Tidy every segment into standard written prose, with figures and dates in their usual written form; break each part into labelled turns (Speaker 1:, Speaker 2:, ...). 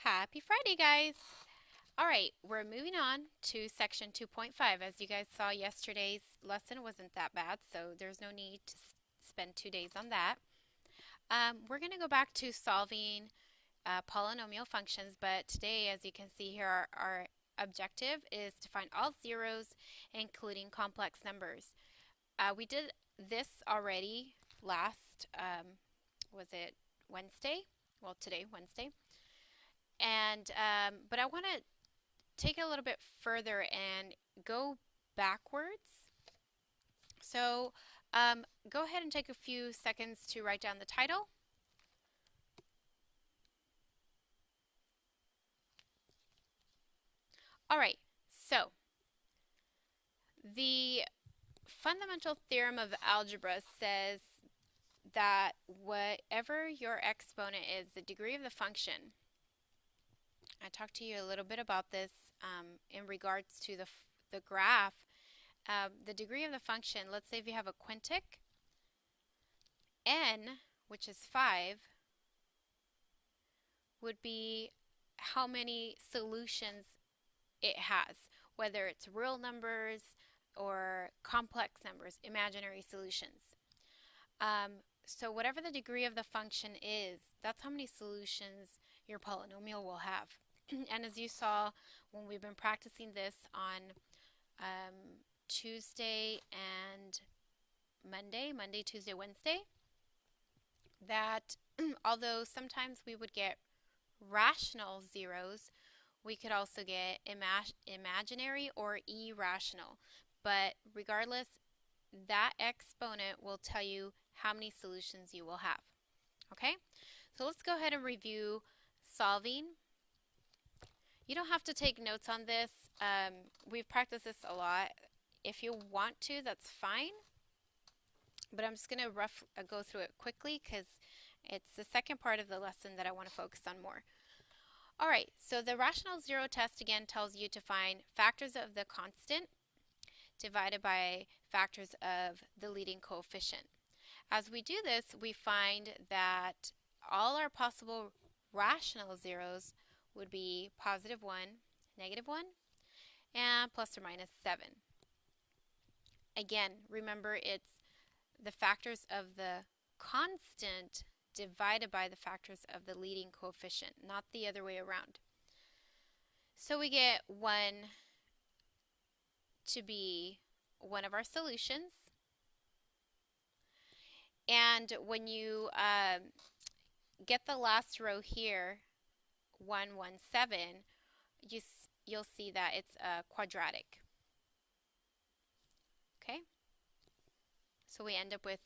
Speaker 1: Happy Friday, guys! All right, we're moving on to section 2.5. As you guys saw, yesterday's lesson wasn't that bad, so there's no need to spend 2 days on that. We're going to go back to solving polynomial functions, but today, as you can see here, our objective is to find all zeros, including complex numbers. We did this already last, was it Wednesday? Well, today, Wednesday. And but I want to take it a little bit further and go backwards. So go ahead and take a few seconds to write down the title. All right, so the fundamental theorem of algebra says that whatever your exponent is, the degree of the function. I talked to you a little bit about this in regards to the graph. The degree of the function, let's say if you have a quintic, n, which is 5, would be how many solutions it has, whether it's real numbers or complex numbers, imaginary solutions. So whatever the degree of the function is, that's how many solutions your polynomial will have. And as you saw when we've been practicing this on Tuesday and Monday, Tuesday, Wednesday, that although sometimes we would get rational zeros, we could also get imaginary or irrational. But regardless, that exponent will tell you how many solutions you will have. Okay? So let's go ahead and review solving. You don't have to take notes on this. We've practiced this a lot. If you want to, that's fine. But I'm just going to go through it quickly because it's the second part of the lesson that I want to focus on more. All right, so the rational zero test again tells you to find factors of the constant divided by factors of the leading coefficient. As we do this, we find that all our possible rational zeros would be positive 1, negative 1, and plus or minus 7. Again, remember it's the factors of the constant divided by the factors of the leading coefficient, not the other way around. So we get 1 to be one of our solutions. And when you get the last row here, 1, 1, 7, you'll see that it's quadratic. Okay? So we end up with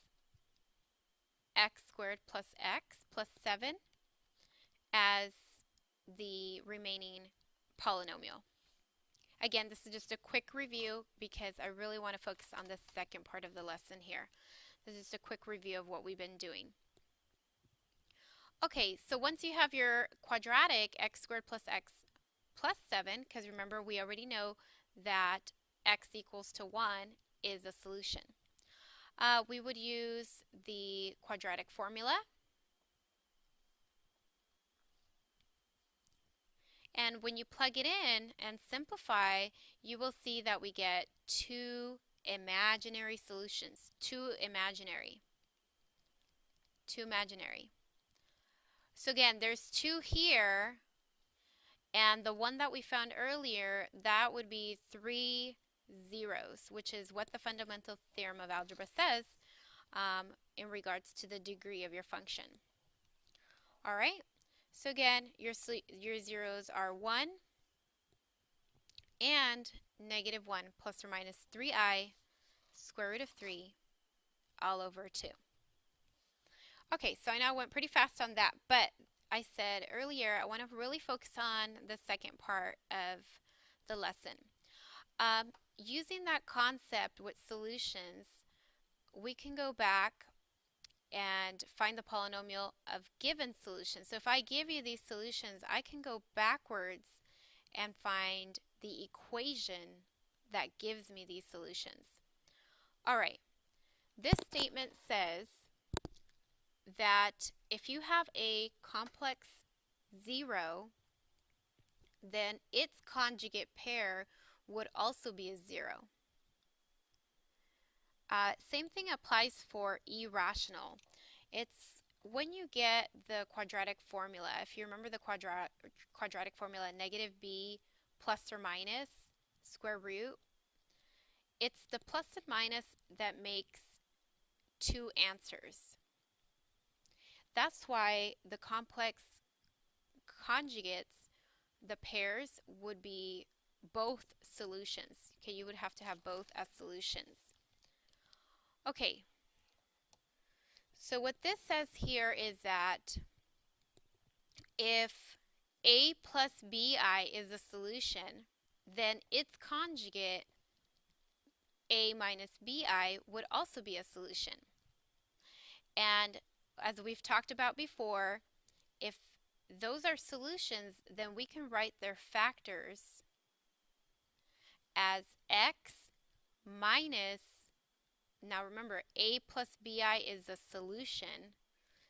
Speaker 1: x squared plus x plus 7 as the remaining polynomial. Again, this is just a quick review because I really want to focus on the second part of the lesson here. This is just a quick review of what we've been doing. Okay, so once you have your quadratic x squared plus x plus 7, because remember we already know that x equals to 1 is a solution. We would use the quadratic formula. And when you plug it in and simplify, you will see that we get 2 imaginary solutions. 2 imaginary. So again, there's 2 here, and the one that we found earlier, that would be 3 zeros, which is what the fundamental theorem of algebra says in regards to the degree of your function. All right, so again, your zeros are 1 and negative 1 plus or minus 3i square root of 3 all over 2. Okay, so I know I went pretty fast on that, but I said earlier I want to really focus on the second part of the lesson. Using that concept with solutions, we can go back and find the polynomial of given solutions. So if I give you these solutions, I can go backwards and find the equation that gives me these solutions. All right, this statement says that if you have a complex 0 then its conjugate pair would also be a 0. Same thing applies for irrational. It's when you get the quadratic formula, if you remember the quadratic formula, negative b plus or minus square root, it's the plus and minus that makes two answers. That's why the complex conjugates, the pairs, would be both solutions. Okay, you would have to have both as solutions. Okay, so what this says here is that if a plus bi is a solution, then its conjugate, a minus bi, would also be a solution. And as we've talked about before, if those are solutions, then we can write their factors as x minus, now remember, a plus bi is a solution,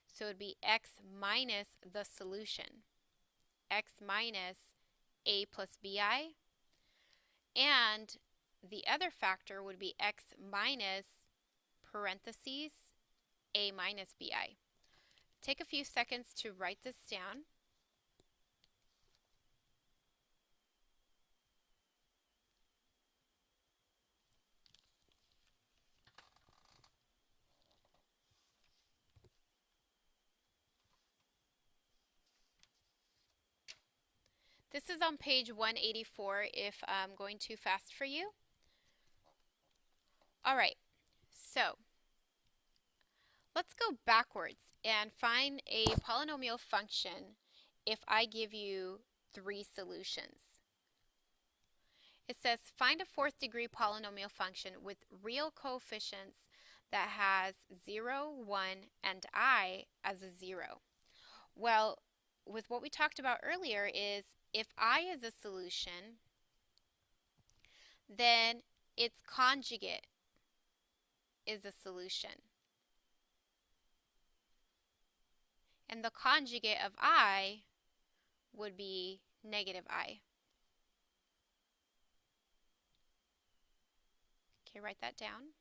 Speaker 1: so it would be x minus the solution, x minus a plus bi, and the other factor would be x minus parentheses a minus bi. Take a few seconds to write this down. This is on page 184 if I'm going too fast for you. All right, so let's go backwards and find a polynomial function if I give you 3 solutions. It says find a 4th degree polynomial function with real coefficients that has 0, 1, and I as a 0. Well, with what we talked about earlier is if I is a solution, then its conjugate is a solution. And the conjugate of I would be negative I. Okay, write that down.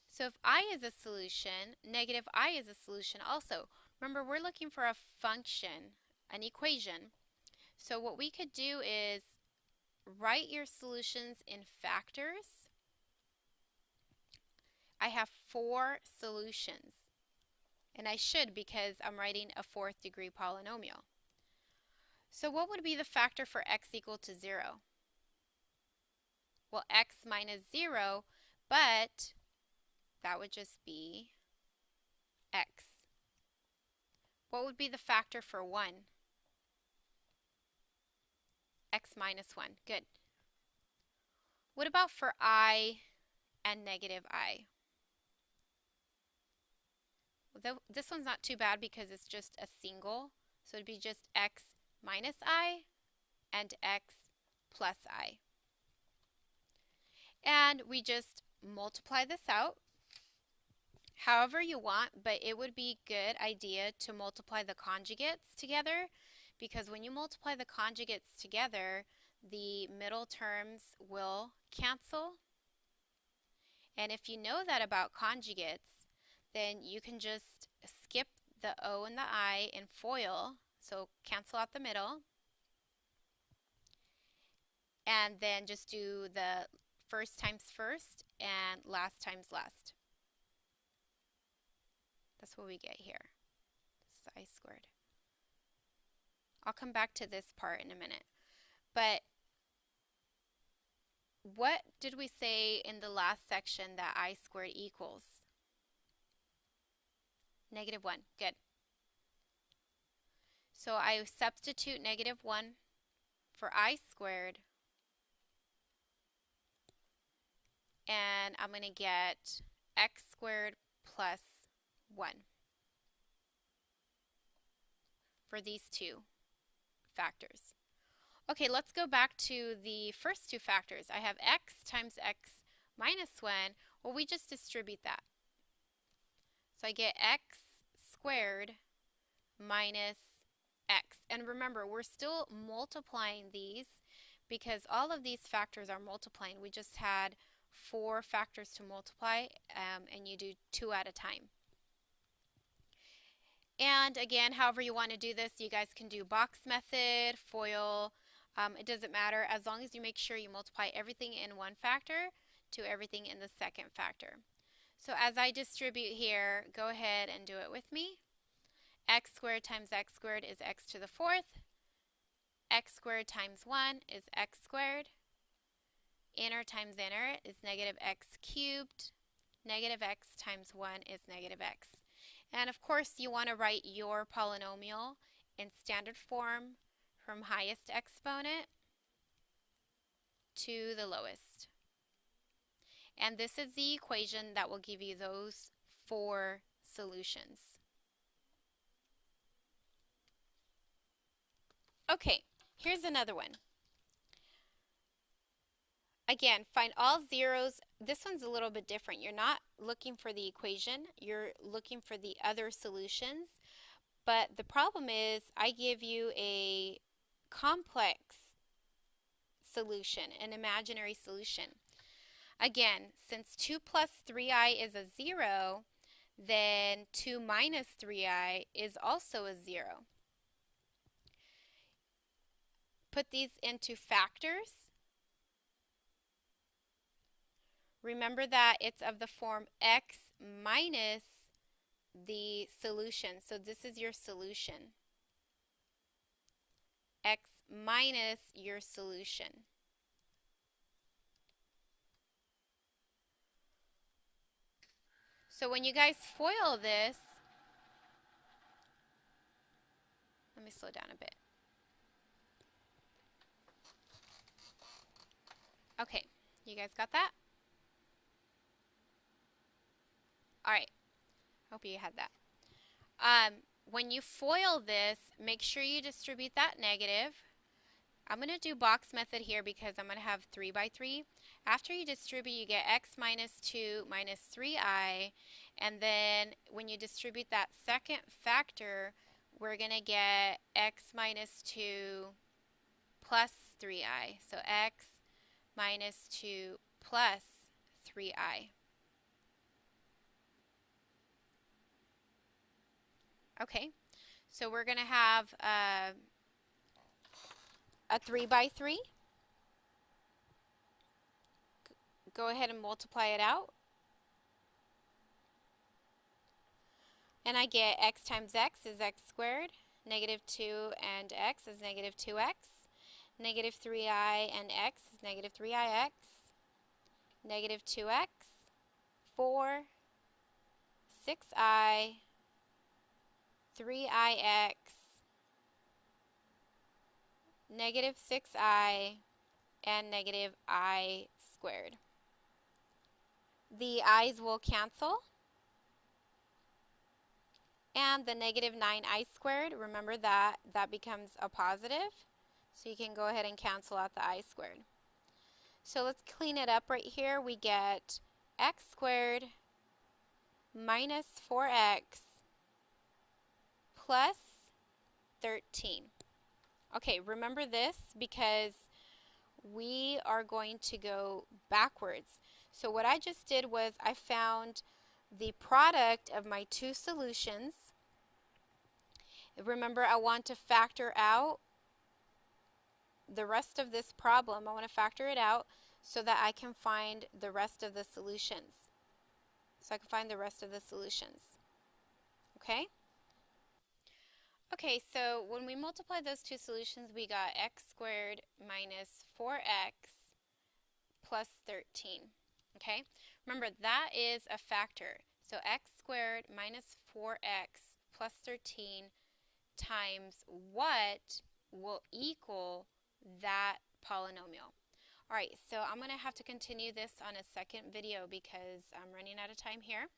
Speaker 1: So if I is a solution, negative I is a solution also. Remember, we're looking for a function, an equation. So what we could do is write your solutions in factors. I have 4 solutions, and I should because I'm writing a 4th degree polynomial. So what would be the factor for x equal to 0? Well, x minus 0, but that would just be x. What would be the factor for 1? X minus 1. Good. What about for I and negative I? Well, this one's not too bad because it's just a single. So it'd be just x minus I and x plus I. And we just multiply this out however you want, but it would be a good idea to multiply the conjugates together, because when you multiply the conjugates together, the middle terms will cancel. And if you know that about conjugates, then you can just skip the O and the I in FOIL, so cancel out the middle, and then just do the first times first and last times last. That's what we get here. This is I squared. I'll come back to this part in a minute. But what did we say in the last section that I squared equals? Negative 1. Good. So I substitute negative 1 for I squared, and I'm going to get x squared plus 1 for these 2 factors. Okay, let's go back to the first 2 factors. I have x times x minus 1. Well, we just distribute that. So I get x squared minus x. And remember, we're still multiplying these because all of these factors are multiplying. We just had 4 factors to multiply, and you do 2 at a time. And again, however you want to do this, you guys can do box method, FOIL, it doesn't matter as long as you make sure you multiply everything in one factor to everything in the second factor. So as I distribute here, go ahead and do it with me. X squared times x squared is x to the 4th. X squared times 1 is x squared. Inner times inner is negative x cubed. Negative x times 1 is negative x. And of course, you want to write your polynomial in standard form from highest exponent to the lowest. And this is the equation that will give you those 4 solutions. Okay, here's another one. Again, find all zeros. This one's a little bit different. You're not looking for the equation, you're looking for the other solutions. But the problem is I give you a complex solution, an imaginary solution. Again, since 2 plus 3i is a 0, then 2 minus 3i is also a 0. Put these into factors. Remember that it's of the form x minus the solution. So this is your solution. X minus your solution. So when you guys FOIL this, let me slow down a bit. Okay, you guys got that? All right, hope you had that. When you FOIL this, make sure you distribute that negative. I'm going to do box method here because I'm going to have 3 by 3. After you distribute, you get x minus 2 minus 3i. And then when you distribute that second factor, we're going to get x minus 2 plus 3i. So x minus 2 plus 3i. Okay, so we're going to have a 3 by 3. Go ahead and multiply it out. And I get x times x is x squared. Negative 2 and x is negative 2x. Negative 3i and x is negative 3ix. Negative 2x. 4. 6i. 3ix. Negative 6i. And negative I squared. The i's will cancel. And the negative 9i squared, remember that becomes a positive. So you can go ahead and cancel out the I squared. So let's clean it up right here. We get x squared minus 4x plus 13. Okay, remember this because we are going to go backwards. So what I just did was I found the product of my 2 solutions. Remember, I want to factor out the rest of this problem. I want to factor it out so that I can find the rest of the solutions. So I can find the rest of the solutions. Okay? Okay, so when we multiply those 2 solutions, we got x squared minus 4x plus 13. Okay? Remember, that is a factor. So x squared minus 4x plus 13 times what will equal that polynomial. Alright, so I'm going to have to continue this on a second video because I'm running out of time here.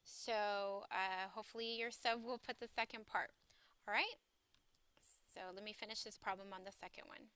Speaker 1: So hopefully your sub will put the second part. Alright, so let me finish this problem on the second one.